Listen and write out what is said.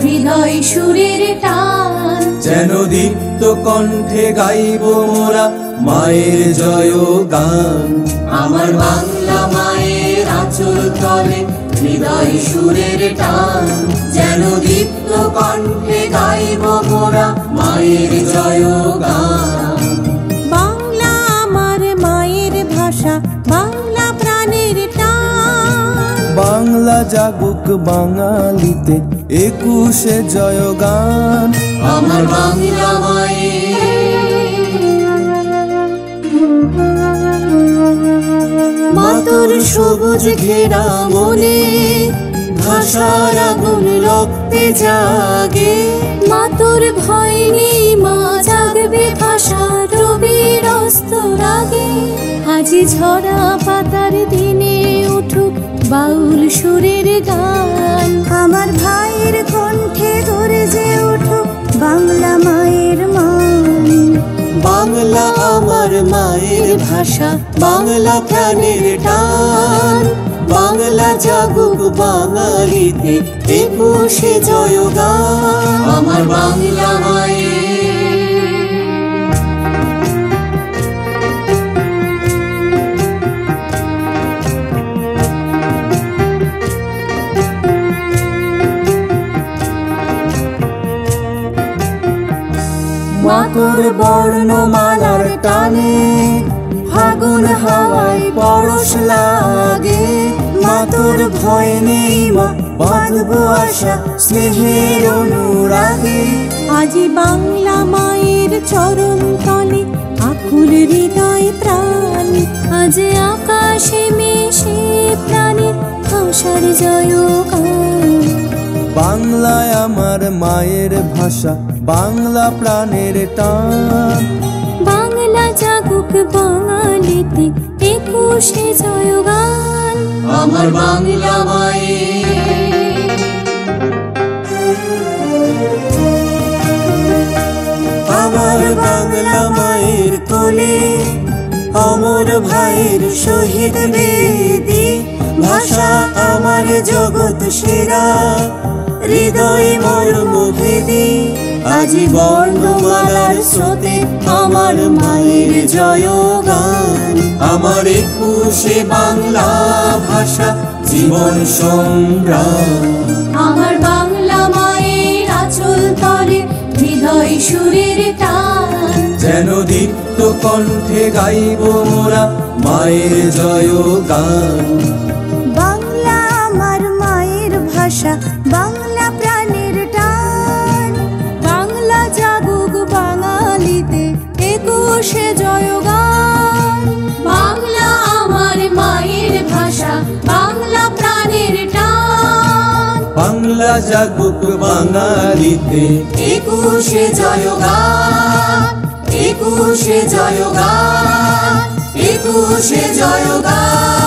হৃদয় সুরের টান যেন দীপ্ত কণ্ঠে গাইব মোরা মায়ের জয় গান। আমার বাংলা মায়ের আঁচল তলে হৃদয় সুরের টান যেন দীপ্ত কণ্ঠে গাইব মোরা মায়ের জয় গান। বাংলা আমার মায়ের ভাষা, বাংলা প্রাণের টান। বাংলা জাগুক বাঙালিতে 21শে জয় গান। আমার বাংলা মাতর সবুজ ঘেরা মনে ভাষার আগুন রক্তে জাগে। মাতর ভয় নেই মা জাগবে ভাষার রবির অস্ত রাগে। আজি ঝরা পাতার দিনে উঠুক বাউল সুরের গান। আমার ভাইয়ের কণ্ঠে গর্জে উঠুক বাংলা মায়ের মান। বাংলা আমার মায়ের ভাষা, বাংলা প্রাণের টান। বাংলা জাগুক বাঙালিতে 21শে জয় গান। আমার বাংলা মায়ের মাতর বর্ণমালার টানে ফাগুন হাওয়ায় পরশ লাগে। মাতর ভয় নেই মা বাঁধবো আশা স্নেহের অনুরাগে। আজি বাংলা মায়ের চরণ তলে আকুল হৃদয় প্রাণ। আজ আকাশে মিশে প্রাণে ভাষার জয় গান। বাংলায় আমার মায়ের ভাষা, বাংলা প্রাণের টান। বাংলা জাগুক বাঙালিতে 21শে জয় গান। আমার বাংলা মায়ের আমার বাংলা মায়ের কোলে অমর ভাইয়ের শহীদ বেদি। ভাষা আমার জগৎ সেরা, হৃদয় মর্মভেদী। আজি বর্ণমালার স্রোতে আমার মায়ের জয় গান। আমার 21শে বাংলা ভাষা জীবন সংগ্রাম। আমার বাংলা মায়ের আঁচল তলে হৃদয় সুরের টান যেন দীপ্ত কণ্ঠে গাইব মোরা মায়ের জয় গান। বাংলা আমার মায়ের ভাষা, বাংলা প্রাণের টান। বাংলা জাগুক বাঙালিতে 21শে জয় গান। বাংলা আমার মায়ের ভাষা, বাংলা প্রাণের টান। বাংলা জাগুক বাঙালিতে 21শে জয় গান। 21শে জয় গান। 21শে জয় গান।